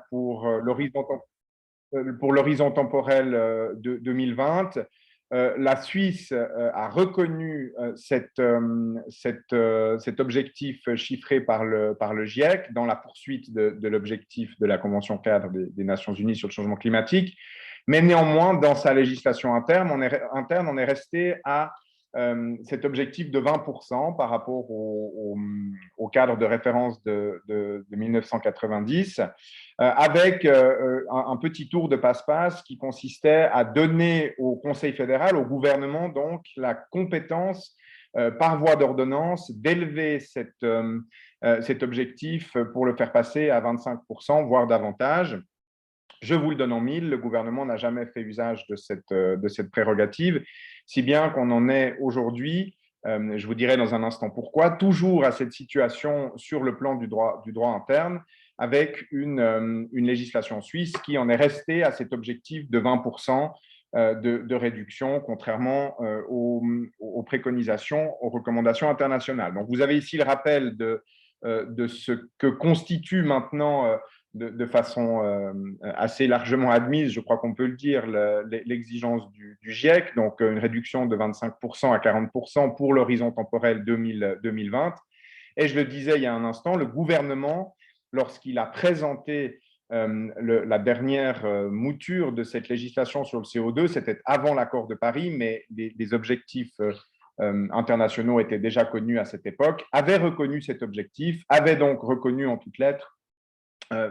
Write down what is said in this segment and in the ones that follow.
pour l'horizon temporel de 2020. La Suisse a reconnu cet objectif chiffré par le GIEC dans la poursuite de l'objectif de la Convention cadre des Nations Unies sur le changement climatique. Mais néanmoins, dans sa législation interne, on est resté à cet objectif de 20% par rapport au cadre de référence de 1990, avec un petit tour de passe-passe qui consistait à donner au Conseil fédéral, au gouvernement, donc, la compétence par voie d'ordonnance d'élever cet objectif pour le faire passer à 25%, voire davantage. Je vous le donne en mille, le gouvernement n'a jamais fait usage de cette prérogative, si bien qu'on en est aujourd'hui, je vous dirai dans un instant pourquoi, toujours à cette situation sur le plan du droit interne, avec une législation suisse qui en est restée à cet objectif de 20% de réduction, contrairement aux préconisations, aux recommandations internationales. Donc, vous avez ici le rappel de ce que constitue maintenant de façon assez largement admise, je crois qu'on peut le dire, l'exigence du GIEC, donc une réduction de 25% à 40% pour l'horizon temporel 2020. Et je le disais il y a un instant, le gouvernement, lorsqu'il a présenté la dernière mouture de cette législation sur le CO2, c'était avant l'accord de Paris, mais les objectifs internationaux étaient déjà connus à cette époque, avait reconnu cet objectif, avait donc reconnu en toutes lettres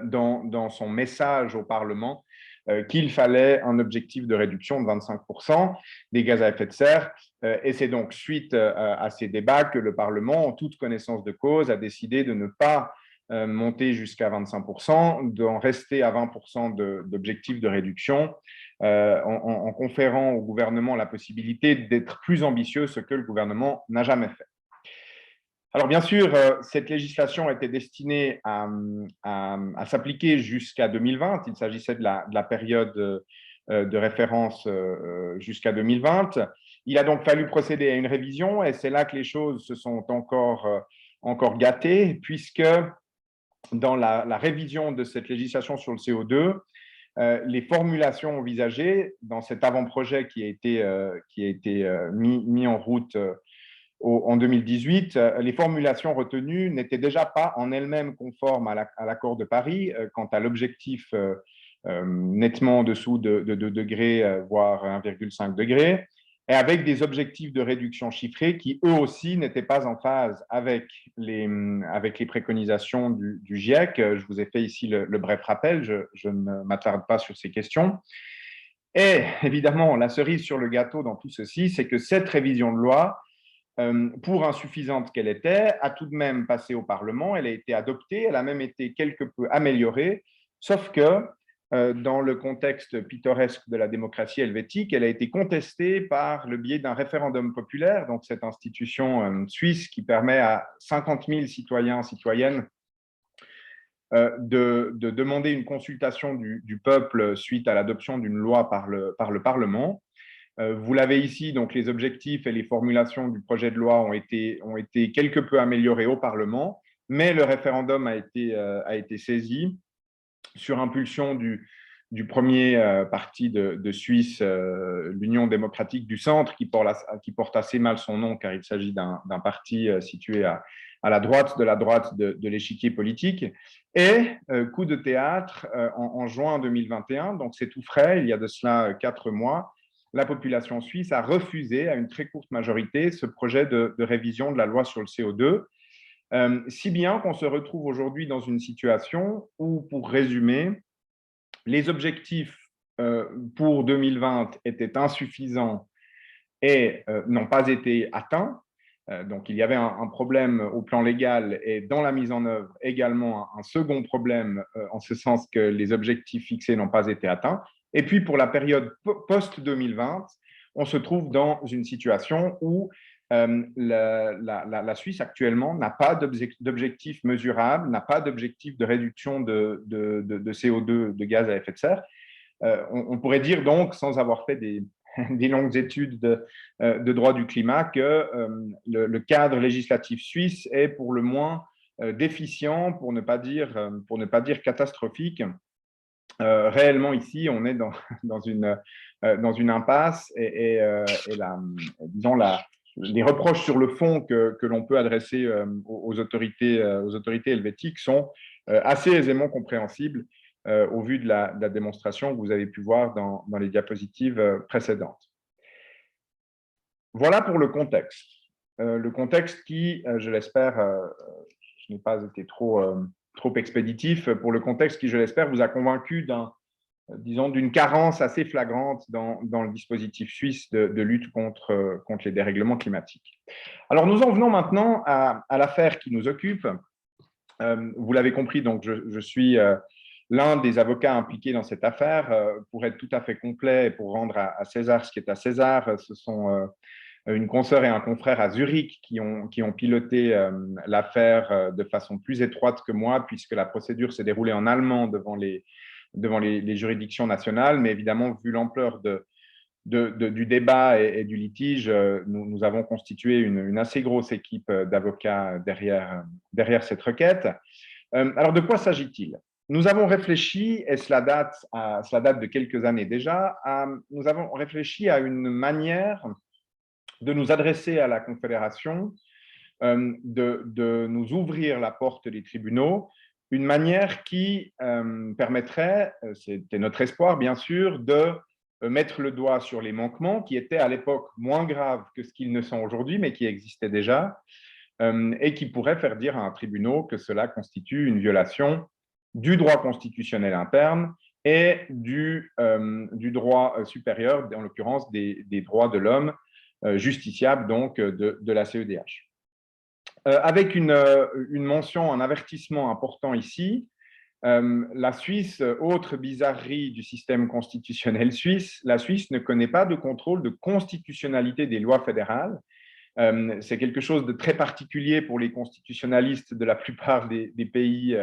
dans son message au Parlement qu'il fallait un objectif de réduction de 25% des gaz à effet de serre. Et c'est donc suite à ces débats que le Parlement, en toute connaissance de cause, a décidé de ne pas monter jusqu'à 25%, d'en rester à 20% d'objectifs de réduction, en conférant au gouvernement la possibilité d'être plus ambitieux, ce que le gouvernement n'a jamais fait. Alors, bien sûr, cette législation était destinée à s'appliquer jusqu'à 2020. Il s'agissait de la période de référence jusqu'à 2020. Il a donc fallu procéder à une révision et c'est là que les choses se sont encore gâtées, puisque dans la révision de cette législation sur le CO2, les formulations envisagées dans cet avant-projet qui a été mis en route en 2018, les formulations retenues n'étaient déjà pas en elles-mêmes conformes à l'accord de Paris quant à l'objectif nettement en dessous de 2 degrés, voire 1,5 degré, et avec des objectifs de réduction chiffrés qui, eux aussi, n'étaient pas en phase avec les préconisations du GIEC. Je vous ai fait ici le bref rappel, je ne m'attarde pas sur ces questions. Et évidemment, la cerise sur le gâteau dans tout ceci, c'est que cette révision de loi, pour insuffisante qu'elle était, a tout de même passé au Parlement, elle a été adoptée, elle a même été quelque peu améliorée, sauf que dans le contexte pittoresque de la démocratie helvétique, elle a été contestée par le biais d'un référendum populaire, donc cette institution suisse qui permet à 50 000 citoyens, citoyennes de demander une consultation du peuple suite à l'adoption d'une loi par le Parlement. Vous l'avez ici, donc les objectifs et les formulations du projet de loi ont été quelque peu améliorés au Parlement, mais le référendum a été saisi sur impulsion du premier parti de Suisse, l'Union démocratique du centre, qui porte assez mal son nom car il s'agit d'un parti situé à la droite de l'échiquier politique. Et coup de théâtre, en juin 2021, donc c'est tout frais, il y a de cela 4 mois, la population suisse a refusé à une très courte majorité ce projet de révision de la loi sur le CO2, si bien qu'on se retrouve aujourd'hui dans une situation où, pour résumer, les objectifs pour 2020 étaient insuffisants et n'ont pas été atteints. Donc, il y avait un problème au plan légal et dans la mise en œuvre également un second problème en ce sens que les objectifs fixés n'ont pas été atteints. Et puis, pour la période post-2020, on se trouve dans une situation où la Suisse actuellement n'a pas d'objectif mesurable, n'a pas d'objectif de réduction de CO2, de gaz à effet de serre. On pourrait dire donc, sans avoir fait des longues études de droit du climat, que le cadre législatif suisse est pour le moins déficient, pour ne pas dire catastrophique, réellement, ici, on est dans une impasse disons, les reproches sur le fond que l'on peut adresser aux autorités helvétiques sont assez aisément compréhensibles au vu de la démonstration que vous avez pu voir dans les diapositives précédentes. Voilà pour le contexte. Le contexte qui, je l'espère, je n'ai pas été trop expéditif, pour le contexte qui, je l'espère, vous a convaincu disons, d'une carence assez flagrante dans le dispositif suisse de lutte contre les dérèglements climatiques. Alors, nous en venons maintenant à l'affaire qui nous occupe. Vous l'avez compris, donc je suis l'un des avocats impliqués dans cette affaire. Pour être tout à fait complet et pour rendre à César ce qui est à César, ce sont une consoeur et un confrère à Zurich qui ont piloté l'affaire de façon plus étroite que moi, puisque la procédure s'est déroulée en allemand devant les juridictions nationales. Mais évidemment, vu l'ampleur du débat et du litige, nous avons constitué une assez grosse équipe d'avocats derrière cette requête. Alors, de quoi s'agit-il? Nous avons réfléchi, et cela date de quelques années déjà, nous avons réfléchi à une manière de nous adresser à la Confédération, de nous ouvrir la porte des tribunaux, une manière qui permettrait, c'était notre espoir bien sûr, de mettre le doigt sur les manquements qui étaient à l'époque moins graves que ce qu'ils ne sont aujourd'hui, mais qui existaient déjà, et qui pourraient faire dire à un tribunal que cela constitue une violation du droit constitutionnel interne et du droit supérieur, en l'occurrence des droits de l'homme, justiciable donc de la CEDH. Avec une mention, un avertissement important ici, la Suisse, autre bizarrerie du système constitutionnel suisse, la Suisse ne connaît pas de contrôle de constitutionnalité des lois fédérales. C'est quelque chose de très particulier pour les constitutionnalistes de la plupart des pays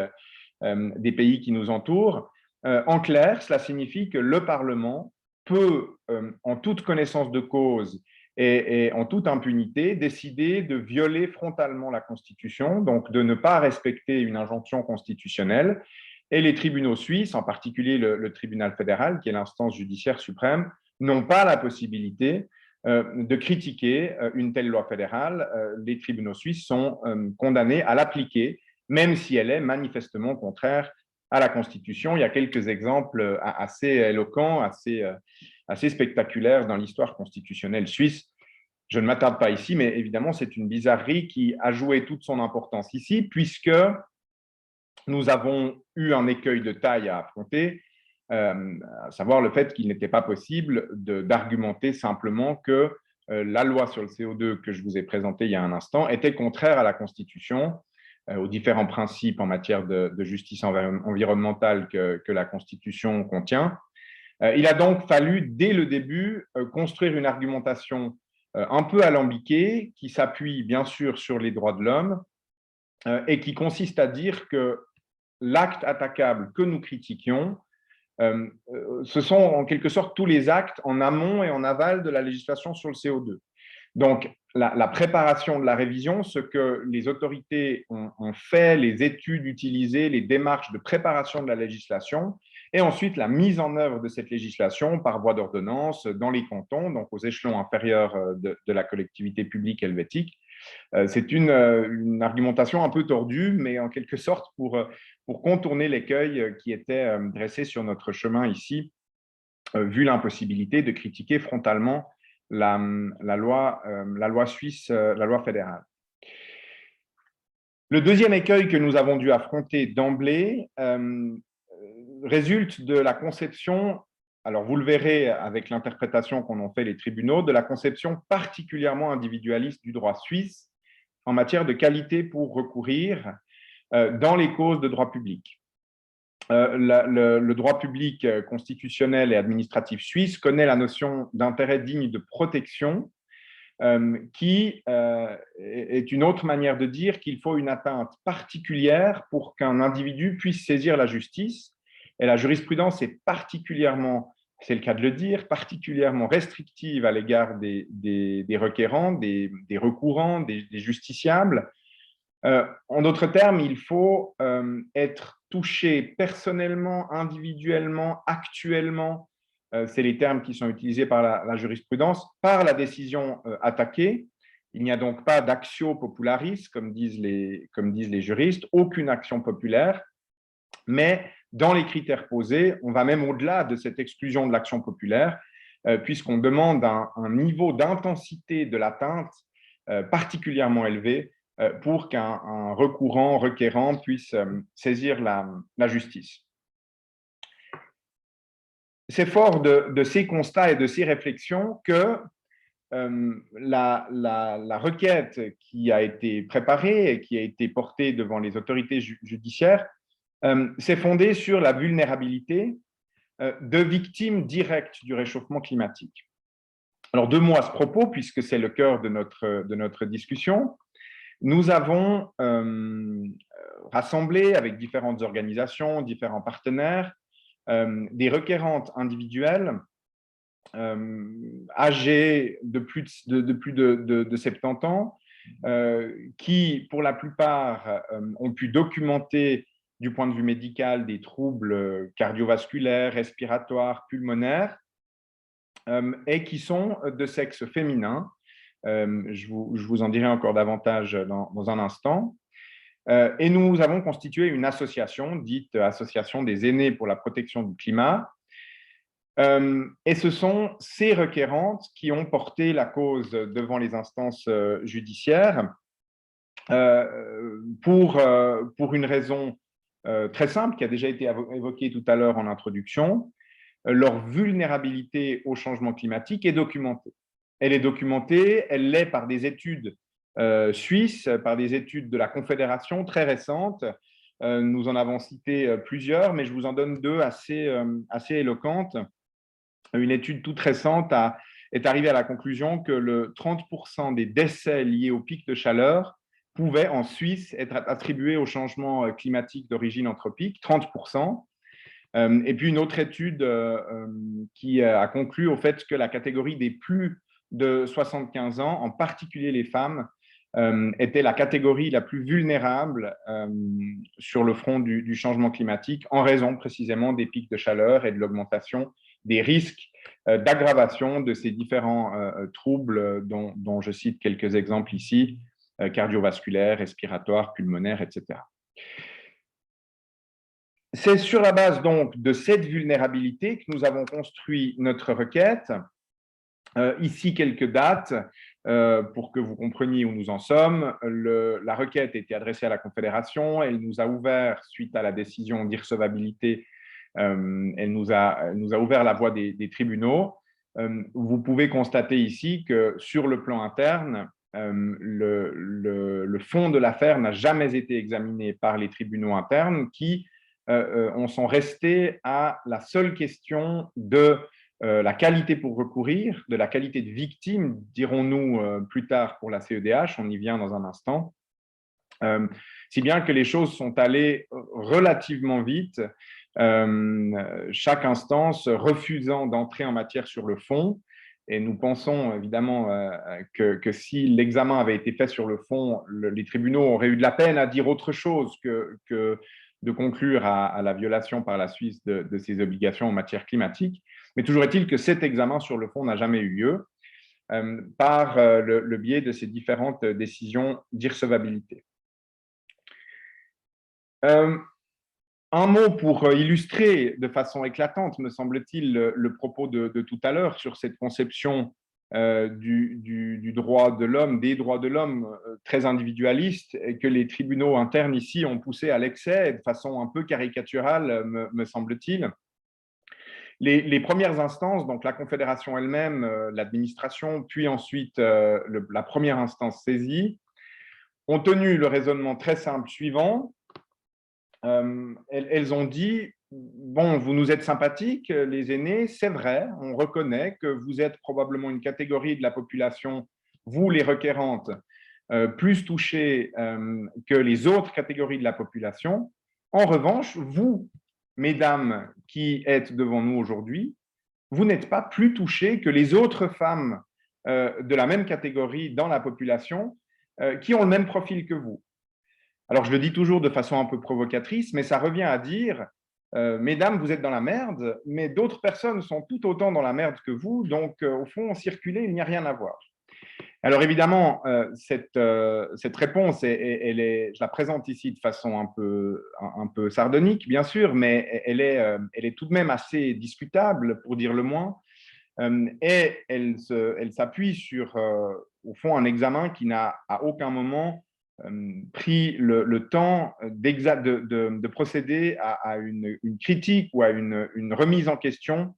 qui nous entourent. En clair, cela signifie que le Parlement peut, en toute connaissance de cause et en toute impunité, décider de violer frontalement la Constitution, donc de ne pas respecter une injonction constitutionnelle. Et les tribunaux suisses, en particulier le tribunal fédéral, qui est l'instance judiciaire suprême, n'ont pas la possibilité de critiquer une telle loi fédérale. Les tribunaux suisses sont condamnés à l'appliquer, même si elle est manifestement contraire à la Constitution. Il y a quelques exemples assez éloquents, assez spectaculaires dans l'histoire constitutionnelle suisse. Je ne m'attarde pas ici, mais évidemment, c'est une bizarrerie qui a joué toute son importance ici, puisque nous avons eu un écueil de taille à affronter, à savoir le fait qu'il n'était pas possible d'argumenter simplement que la loi sur le CO2 que je vous ai présentée il y a un instant était contraire à la Constitution, aux différents principes en matière de justice environnementale que la Constitution contient. Il a donc fallu, dès le début, construire une argumentation un peu alambiquée qui s'appuie bien sûr sur les droits de l'homme et qui consiste à dire que l'acte attaquable que nous critiquions, ce sont en quelque sorte tous les actes en amont et en aval de la législation sur le CO2. Donc, la préparation de la révision, ce que les autorités ont fait, les études utilisées, les démarches de préparation de la législation, et ensuite la mise en œuvre de cette législation par voie d'ordonnance dans les cantons, donc aux échelons inférieurs de la collectivité publique helvétique. C'est une argumentation un peu tordue, mais en quelque sorte pour contourner l'écueil qui était dressé sur notre chemin ici, vu l'impossibilité de critiquer frontalement la loi suisse, la loi fédérale. Le deuxième écueil que nous avons dû affronter d'emblée résulte de la conception, alors vous le verrez avec l'interprétation qu'en ont fait les tribunaux, de la conception particulièrement individualiste du droit suisse en matière de qualité pour recourir dans les causes de droit public. Le droit public constitutionnel et administratif suisse connaît la notion d'intérêt digne de protection, qui est une autre manière de dire qu'il faut une atteinte particulière pour qu'un individu puisse saisir la justice. Et la jurisprudence est particulièrement, c'est le cas de le dire, particulièrement restrictive à l'égard des requérants, des recourants, des justiciables. En d'autres termes, il faut être touchées personnellement, individuellement, actuellement, c'est les termes qui sont utilisés par la jurisprudence, par la décision attaquée. Il n'y a donc pas d'actio popularis, comme disent les juristes, aucune action populaire, mais dans les critères posés, on va même au-delà de cette exclusion de l'action populaire, puisqu'on demande un niveau d'intensité de l'atteinte particulièrement élevé pour qu'un requérant puisse saisir la justice. C'est fort de ces constats et de ces réflexions que la requête qui a été préparée et qui a été portée devant les autorités judiciaires s'est fondée sur la vulnérabilité de victimes directes du réchauffement climatique. Alors, 2 mots à ce propos, puisque c'est le cœur de notre discussion. Nous avons rassemblé avec différentes organisations, différents partenaires, des requérantes individuelles âgées de plus de 70 ans, qui, pour la plupart, ont pu documenter du point de vue médical des troubles cardiovasculaires, respiratoires, pulmonaires, et qui sont de sexe féminin. Je vous en dirai encore davantage dans un instant. Et nous avons constitué une association, dite Association des aînés pour la protection du climat. Et ce sont ces requérantes qui ont porté la cause devant les instances judiciaires pour une raison très simple qui a déjà été évoquée tout à l'heure en introduction. Leur vulnérabilité au changement climatique est documentée. Elle est documentée, elle l'est par des études suisses, par des études de la Confédération très récentes. Nous en avons cité plusieurs, mais je vous en donne 2 assez éloquentes. Une étude toute récente est arrivée à la conclusion que le 30% des décès liés au pic de chaleur pouvaient en Suisse être attribués au changement climatique d'origine anthropique, 30%. Et puis une autre étude qui a conclu au fait que la catégorie des plus de 75 ans, en particulier les femmes, était la catégorie la plus vulnérable sur le front du changement climatique en raison précisément des pics de chaleur et de l'augmentation des risques d'aggravation de ces différents troubles dont je cite quelques exemples ici, cardiovasculaires, respiratoires, pulmonaires, etc. C'est sur la base donc de cette vulnérabilité que nous avons construit notre requête. Ici, quelques dates pour que vous compreniez où nous en sommes. La requête a été adressée à la Confédération. Elle nous a ouvert, suite à la décision d'irrecevabilité, elle nous a ouvert la voie des tribunaux. Vous pouvez constater ici que sur le plan interne, le fond de l'affaire n'a jamais été examiné par les tribunaux internes qui en sont restés à la seule question de la qualité pour recourir, de la qualité de victime, dirons-nous plus tard pour la CEDH, on y vient dans un instant, si bien que les choses sont allées relativement vite, chaque instance refusant d'entrer en matière sur le fond. Et nous pensons évidemment que si l'examen avait été fait sur le fond, les tribunaux auraient eu de la peine à dire autre chose que de conclure à la violation par la Suisse de ses obligations en matière climatique. Mais toujours est-il que cet examen sur le fond n'a jamais eu lieu par le biais de ces différentes décisions d'irrecevabilité. Un mot pour illustrer de façon éclatante, me semble-t-il, le propos de tout à l'heure sur cette conception du droit de l'homme, des droits de l'homme très individualiste, et que les tribunaux internes ici ont poussé à l'excès de façon un peu caricaturale, me semble-t-il. Les premières instances, donc la Confédération elle-même, l'administration, puis ensuite la première instance saisie, ont tenu le raisonnement très simple suivant. Elles ont dit, bon, vous nous êtes sympathiques, les aînés, c'est vrai, on reconnaît que vous êtes probablement une catégorie de la population, vous les requérantes, plus touchées que les autres catégories de la population. En revanche, vous, mesdames qui êtes devant nous aujourd'hui, vous n'êtes pas plus touchées que les autres femmes de la même catégorie dans la population qui ont le même profil que vous. Alors, je le dis toujours de façon un peu provocatrice, mais ça revient à dire, mesdames, vous êtes dans la merde, mais d'autres personnes sont tout autant dans la merde que vous, donc au fond, circuler, il n'y a rien à voir. Alors évidemment, cette réponse, je la présente ici de façon un peu sardonique, bien sûr, mais elle est tout de même assez discutable, pour dire le moins, et elle s'appuie sur, au fond, un examen qui n'a à aucun moment pris le temps de procéder à une critique ou à une remise en question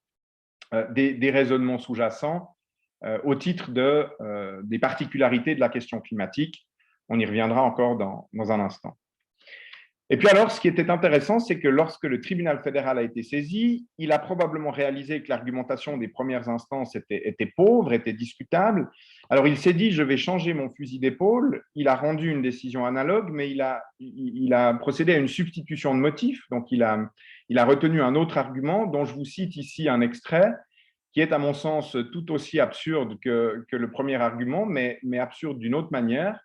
des raisonnements sous-jacents au titre des particularités de la question climatique. On y reviendra encore dans un instant. Et puis alors, ce qui était intéressant, c'est que lorsque le tribunal fédéral a été saisi, il a probablement réalisé que l'argumentation des premières instances était pauvre, était discutable. Alors il s'est dit, je vais changer mon fusil d'épaule. Il a rendu une décision analogue, mais il a procédé à une substitution de motifs. Donc il a retenu un autre argument dont je vous cite ici un extrait qui est à mon sens tout aussi absurde que le premier argument, mais absurde d'une autre manière.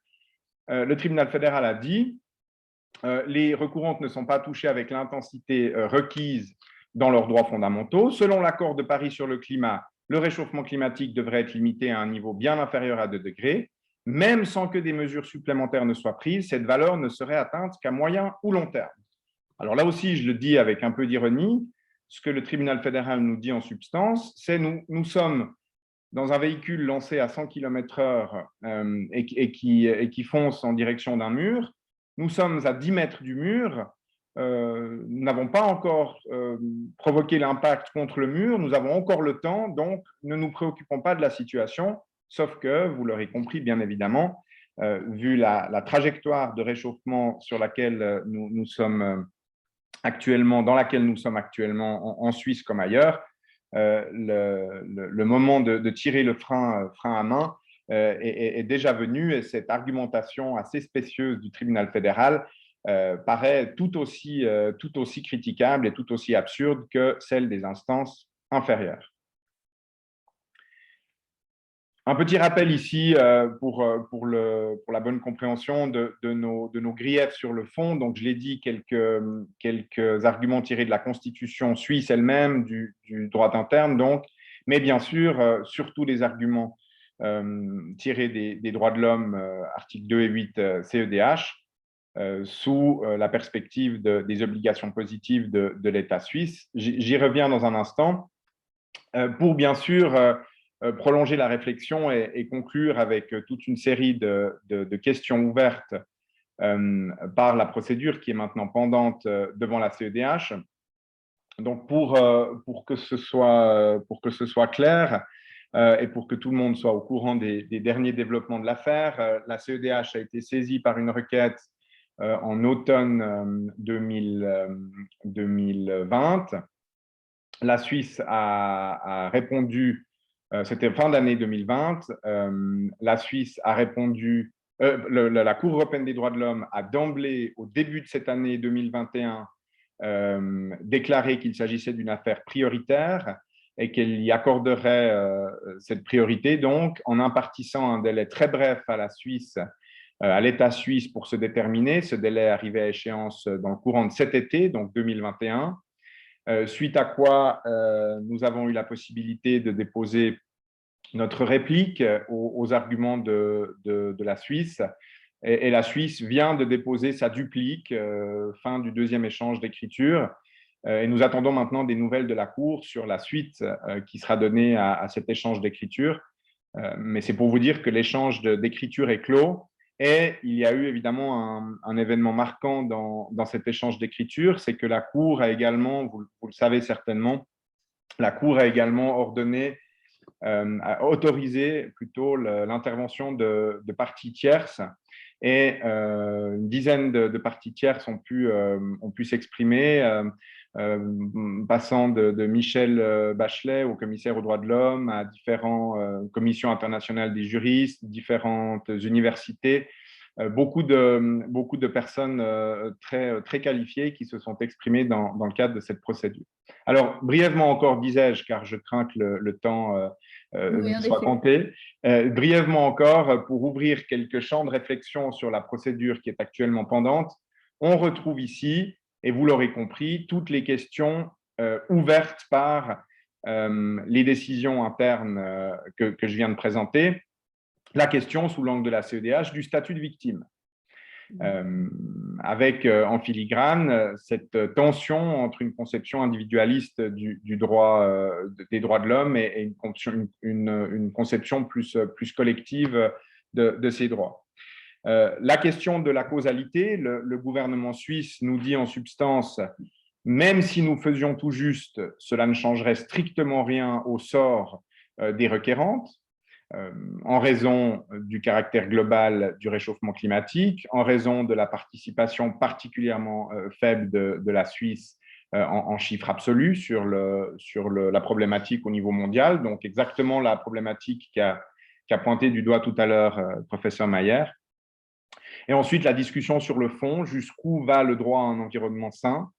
Le tribunal fédéral a dit les recourantes ne sont pas touchées avec l'intensité requise dans leurs droits fondamentaux. Selon l'accord de Paris sur le climat, le réchauffement climatique devrait être limité à un niveau bien inférieur à 2 degrés. Même sans que des mesures supplémentaires ne soient prises, cette valeur ne serait atteinte qu'à moyen ou long terme. Alors là aussi, je le dis avec un peu d'ironie, ce que le tribunal fédéral nous dit en substance, c'est nous sommes dans un véhicule lancé à 100 km/h et qui fonce en direction d'un mur. Nous sommes à 10 mètres du mur. Nous n'avons pas encore provoqué l'impact contre le mur. Nous avons encore le temps, donc ne nous préoccupons pas de la situation. Sauf que, vous l'aurez compris bien évidemment, vu la trajectoire de réchauffement sur laquelle nous sommes actuellement, dans laquelle nous sommes actuellement en Suisse comme ailleurs, le moment de tirer le frein à main est déjà venu et cette argumentation assez spécieuse du tribunal fédéral paraît tout aussi critiquable et tout aussi absurde que celle des instances inférieures. Un petit rappel ici pour la bonne compréhension de nos griefs sur le fond. Donc, je l'ai dit, quelques arguments tirés de la Constitution suisse elle-même, du droit interne, donc, mais bien sûr, surtout des arguments tirés des droits de l'homme, articles 2 et 8 CEDH, sous la perspective des obligations positives de l'État suisse. J'y reviens dans un instant. Pour bien sûr prolonger la réflexion et conclure avec toute une série de questions ouvertes par la procédure qui est maintenant pendante devant la CEDH. Donc, pour que ce soit clair et pour que tout le monde soit au courant des derniers développements de l'affaire, la CEDH a été saisie par une requête en automne 2020. La Suisse a répondu, c'était fin d'année 2020, la Suisse a répondu, la Cour européenne des droits de l'homme a d'emblée, au début de cette année 2021, déclaré qu'il s'agissait d'une affaire prioritaire et qu'elle y accorderait cette priorité, donc en impartissant un délai très bref à la Suisse, à l'État suisse pour se déterminer. Ce délai arrivait à échéance dans le courant de cet été, donc 2021. Suite à quoi nous avons eu la possibilité de déposer notre réplique aux arguments de la Suisse. Et la Suisse vient de déposer sa duplique, fin du deuxième échange d'écriture. Et nous attendons maintenant des nouvelles de la Cour sur la suite qui sera donnée à cet échange d'écriture. Mais c'est pour vous dire que l'échange d'écriture est clos. Et il y a eu évidemment un événement marquant dans cet échange d'écriture, c'est que la Cour a également, vous le savez certainement, la Cour a également ordonné, a autorisé plutôt l'intervention de parties tierces. Et une dizaine de parties tierces ont pu s'exprimer, passant de Michel Bachelet au commissaire aux droits de l'homme, à différentes commissions internationales des juristes, différentes universités, beaucoup de personnes très qualifiées qui se sont exprimées dans le cadre de cette procédure. Alors, brièvement encore, disais-je, car je crains que le temps Oui, en soit effet. compté. Brièvement encore, pour ouvrir quelques champs de réflexion sur la procédure qui est actuellement pendante, on retrouve ici, et vous l'aurez compris, toutes les questions ouvertes par les décisions internes que je viens de présenter. La question, sous l'angle de la CEDH, du statut de victime. Avec en filigrane cette tension entre une conception individualiste du droit, des droits de l'homme et une conception plus collective de ces droits. La question de la causalité, le gouvernement suisse nous dit en substance, même si nous faisions tout juste, cela ne changerait strictement rien au sort des requérantes, en raison du caractère global du réchauffement climatique, en raison de la participation particulièrement faible de la Suisse en chiffres absolus sur la problématique au niveau mondial, donc exactement la problématique qu'a pointé du doigt tout à l'heure professeur Mayer. Et ensuite, la discussion sur le fond, jusqu'où va le droit à un environnement sain?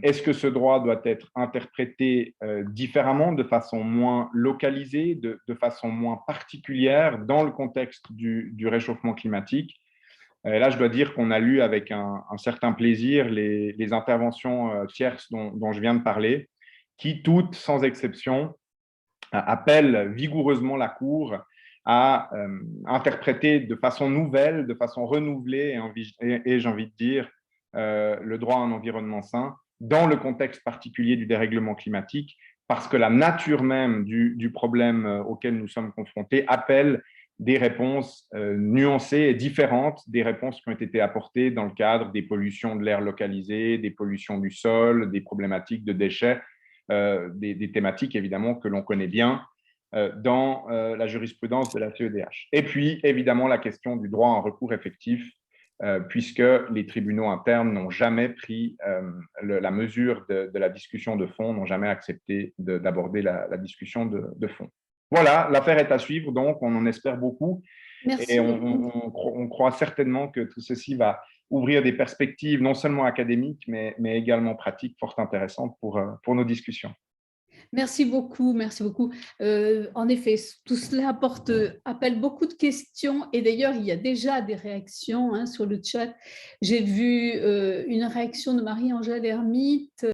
Est-ce que ce droit doit être interprété différemment, de façon moins localisée, de façon moins particulière dans le contexte du réchauffement climatique? Là, je dois dire qu'on a lu avec un certain plaisir les interventions tierces dont je viens de parler, qui toutes, sans exception, appellent vigoureusement la Cour à interpréter de façon nouvelle, de façon renouvelée, et j'ai envie de dire, le droit à un environnement sain dans le contexte particulier du dérèglement climatique, parce que la nature même du problème auquel nous sommes confrontés appelle des réponses nuancées et différentes des réponses qui ont été apportées dans le cadre des pollutions de l'air localisées, des pollutions du sol, des problématiques de déchets, des thématiques évidemment que l'on connaît bien dans la jurisprudence de la CEDH. Et puis, évidemment, la question du droit à un recours effectif, puisque les tribunaux internes n'ont jamais pris la mesure de la discussion de fond, n'ont jamais accepté d'aborder la discussion de fond. Voilà, l'affaire est à suivre, donc on en espère beaucoup. Merci Et beaucoup. on croit certainement que tout ceci va ouvrir des perspectives non seulement académiques, mais également pratiques fort intéressantes pour nos discussions. Merci beaucoup, merci beaucoup. En effet, tout cela appelle beaucoup de questions et d'ailleurs, il y a déjà des réactions sur le chat. J'ai vu une réaction de Marie-Angèle Hermite